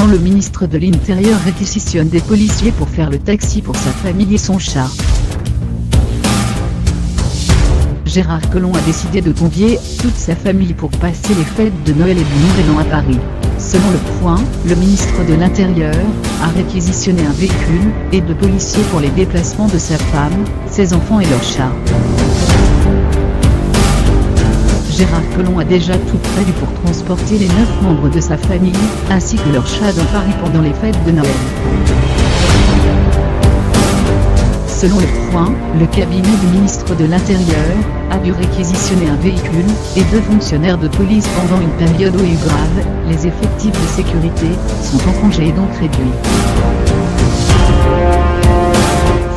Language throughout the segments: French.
quand le ministre de l'Intérieur réquisitionne des policiers pour faire le taxi pour sa famille et son chat. Gérard Collomb a décidé de convier toute sa famille pour passer les fêtes de Noël et du Nouvel An à Paris. Selon Le Point, le ministre de l'Intérieur a réquisitionné un véhicule et 2 policiers pour les déplacements de sa femme, ses enfants et leur chat. Gérard Collomb a déjà tout prévu pour transporter les 9 membres de sa famille, ainsi que leur chat dans Paris pendant les fêtes de Noël. Selon Le Point, le cabinet du ministre de l'Intérieur a dû réquisitionner un véhicule et 2 fonctionnaires de police pendant une période où grave, les effectifs de sécurité sont en congé et donc réduits.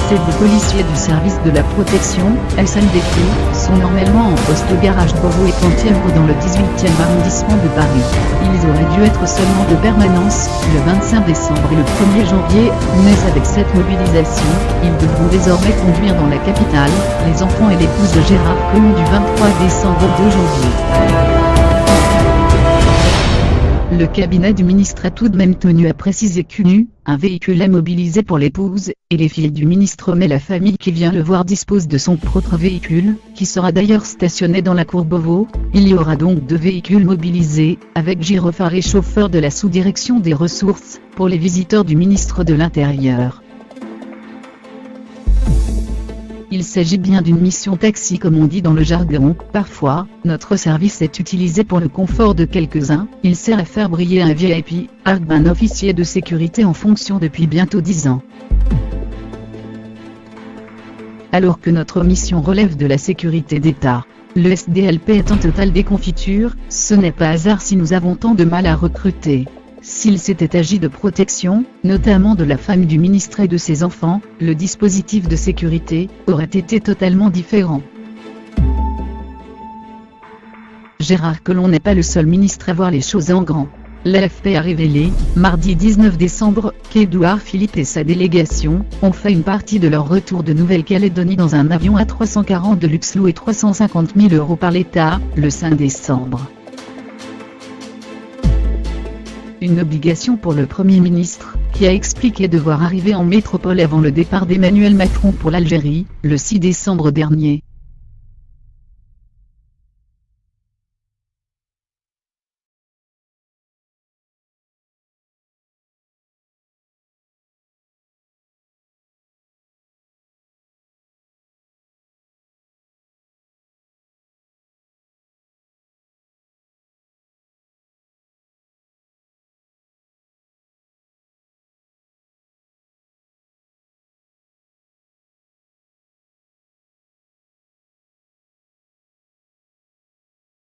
Ces 2 policiers du service de la protection, SNDP, sont normalement en poste au garage Beauvau et Cantièvre dans le 18e arrondissement de Paris. Ils auraient dû être seulement de permanence, le 25 décembre et le 1er janvier, mais avec cette mobilisation, ils devront désormais conduire dans la capitale, les enfants et l'épouse de Gérard Collomb du 23 décembre au 2 janvier. Le cabinet du ministre a tout de même tenu à préciser qu'un véhicule est mobilisé pour l'épouse et les filles du ministre, mais la famille qui vient le voir dispose de son propre véhicule, qui sera d'ailleurs stationné dans la cour Beauvau. Il y aura donc 2 véhicules mobilisés, avec gyrophare et chauffeur de la sous-direction des ressources, pour les visiteurs du ministre de l'Intérieur. Il s'agit bien d'une mission taxi comme on dit dans le jargon. Parfois, notre service est utilisé pour le confort de quelques-uns. Il sert à faire briller un VIP, argue un officier de sécurité en fonction depuis bientôt 10 ans. Alors que notre mission relève de la sécurité d'État, le SDLP est en totale déconfiture. Ce n'est pas hasard si nous avons tant de mal à recruter. S'il s'était agi de protection, notamment de la femme du ministre et de ses enfants, le dispositif de sécurité aurait été totalement différent. Gérard Collomb n'est pas le seul ministre à voir les choses en grand. L'AFP a révélé, mardi 19 décembre, qu'Édouard Philippe et sa délégation ont fait une partie de leur retour de Nouvelle-Calédonie dans un avion A340 de luxe loué 350 000 € par l'État, le 5 décembre. Une obligation pour le Premier ministre, qui a expliqué devoir arriver en métropole avant le départ d'Emmanuel Macron pour l'Algérie, le 6 décembre dernier.